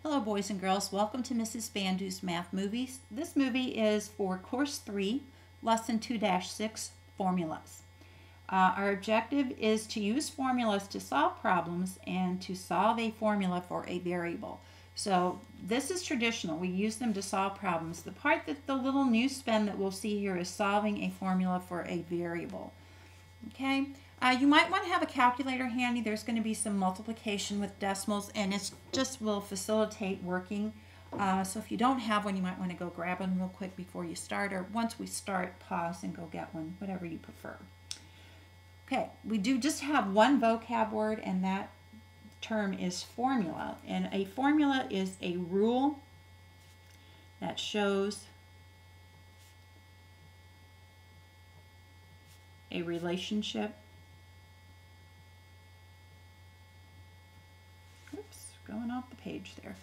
Hello boys and girls, welcome to Mrs. Bandu's Math Movies. This movie is for Course 3, Lesson 2-6, Formulas. Our objective is to use formulas to solve problems and to solve a formula for a variable. So this is traditional, we use them to solve problems. The part that the little new spin that we'll see here is solving a formula for a variable. Okay. You might want to have a calculator handy. There's going to be some multiplication with decimals, and it just will facilitate working. So if you don't have one, you might want to go grab one real quick before you start, or once we start, pause and go get one, whatever you prefer. Okay, we do just have one vocab word, and that term is formula. And a formula is a rule that shows a relationship. Oops, going off the page there.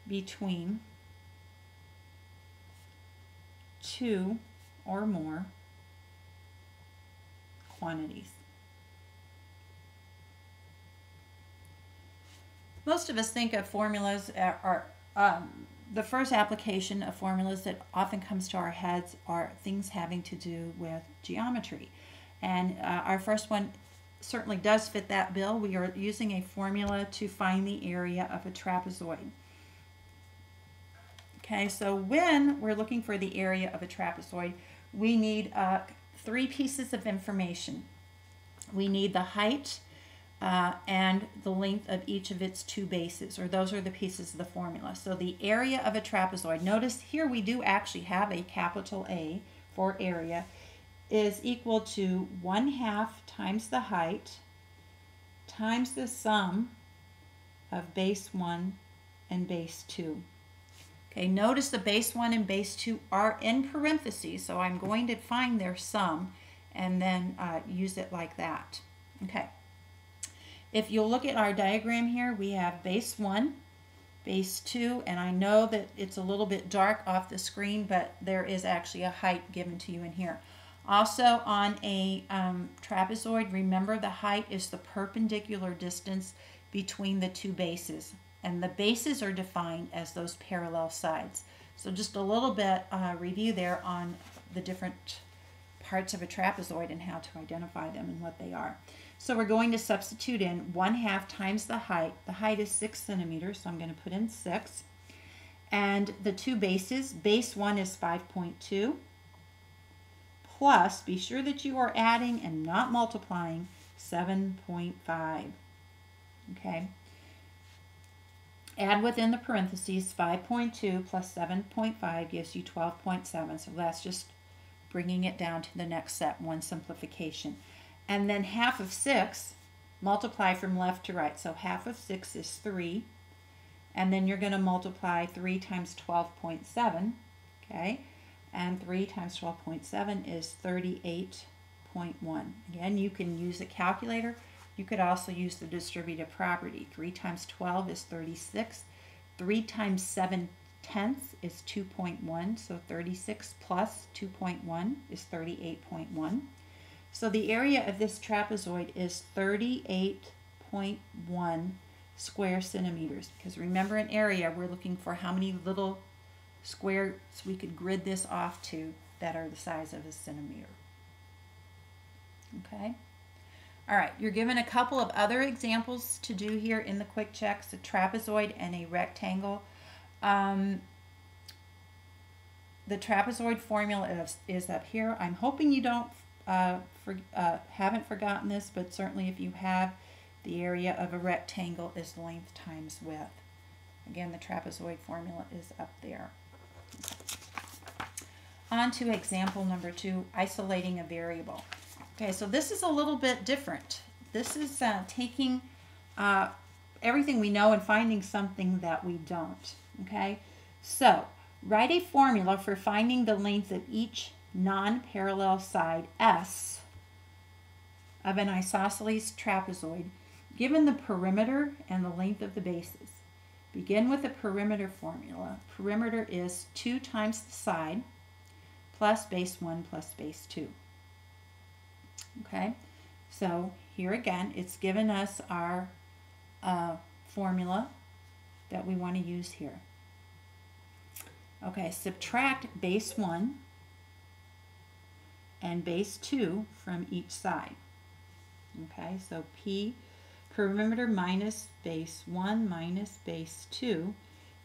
Between two or more quantities. Most of us think of formulas the first application of formulas that often comes to our heads are things having to do with geometry. And our first one certainly does fit that bill. We are using a formula to find the area of a trapezoid. Okay, so when we're looking for the area of a trapezoid, we need three pieces of information. We need the height and the length of each of its two bases, or those are the pieces of the formula. So the area of a trapezoid, notice here we do actually have a capital A for area, is equal to 1/2 times the height times the sum of base 1 and base 2. Okay, notice the base 1 and base 2 are in parentheses, so I'm going to find their sum and then use it like that. Okay. If you'll look at our diagram here, we have base 1, base 2, and I know that it's a little bit dark off the screen, but there is actually a height given to you in here. Also on a trapezoid, remember the height is the perpendicular distance between the two bases, and the bases are defined as those parallel sides. So just a little bit review there on the different parts of a trapezoid and how to identify them and what they are. So we're going to substitute in 1/2 times the height. The height is 6 centimeters, so I'm going to put in 6. And the two bases, base 1 is 5.2, plus, be sure that you are adding and not multiplying, 7.5. Okay. Add within the parentheses, 5.2 plus 7.5 gives you 12.7. So that's just bringing it down to the next step, one simplification. And then 1/2 of 6, multiply from left to right. So 1/2 of 6 is 3. And then you're going to multiply 3 times 12.7. Okay. And 3 times 12.7 is 38.1. Again, you can use a calculator. You could also use the distributive property. 3 times 12 is 36. 3 times 7/10 is 2.1. So 36 plus 2.1 is 38.1. So the area of this trapezoid is 38.1 square centimeters. Because remember, in area, we're looking for how many little squares we could grid this off to that are the size of a centimeter. Okay. All right, you're given a couple of other examples to do here in the quick checks, a trapezoid and a rectangle. The trapezoid formula is up here. I'm hoping you don't haven't forgotten this, but certainly if you have, the area of a rectangle is length times width. Again, the trapezoid formula is up there. On to example number 2, isolating a variable. Okay, so this is a little bit different. This is taking everything we know and finding something that we don't. Okay, so write a formula for finding the length of each non-parallel side S of an isosceles trapezoid given the perimeter and the length of the bases. Begin with the perimeter formula. Perimeter is 2 times the side plus base 1 plus base 2. Okay, so here again, it's given us our formula that we want to use here. Okay, subtract base 1 and base 2 from each side. Okay, so P perimeter minus base 1 minus base 2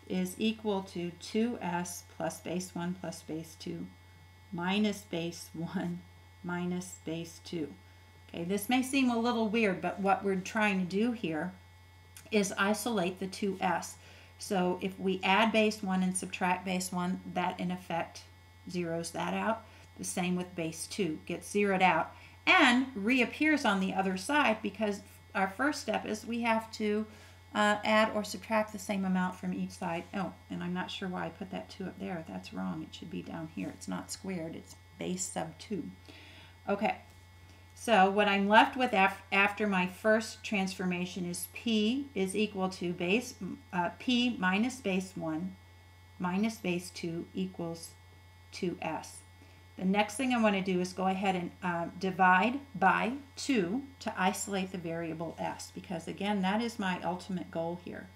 is equal to 2s plus base 1 plus base 2 minus base 1 minus base 2. Okay, this may seem a little weird, but what we're trying to do here is isolate the 2s. So if we add base 1 and subtract base 1, that in effect zeroes that out. The same with base 2, gets zeroed out and reappears on the other side, because our first step is we have to add or subtract the same amount from each side. Oh, and I'm not sure why I put that 2 up there. That's wrong. It should be down here. It's not squared. It's base sub 2. Okay, so what I'm left with after my first transformation is P is equal to P minus base 1 minus base 2 equals 2s. The next thing I want to do is go ahead and divide by 2 to isolate the variable s, because again, that is my ultimate goal here.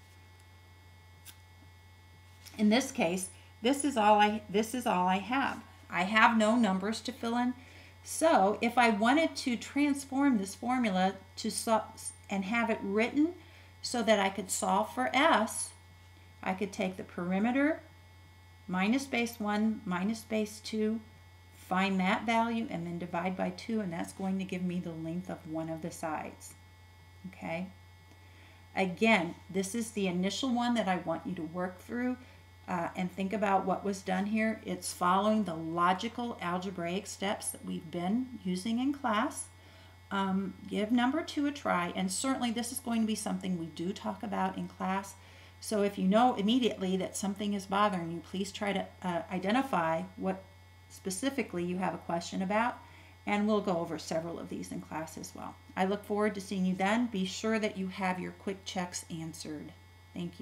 In this case, this is all I have. I have no numbers to fill in. So if I wanted to transform this formula and have it written so that I could solve for s, I could take the perimeter minus base 1 minus base 2, find that value, and then divide by 2, and that's going to give me the length of one of the sides. Okay? Again, this is the initial one that I want you to work through and think about what was done here. It's following the logical algebraic steps that we've been using in class. Give number 2 a try, and certainly this is going to be something we do talk about in class. So if you know immediately that something is bothering you, please try to identify what specifically you have a question about, and we'll go over several of these in class as well. I look forward to seeing you then. Be sure that you have your quick checks answered. Thank you.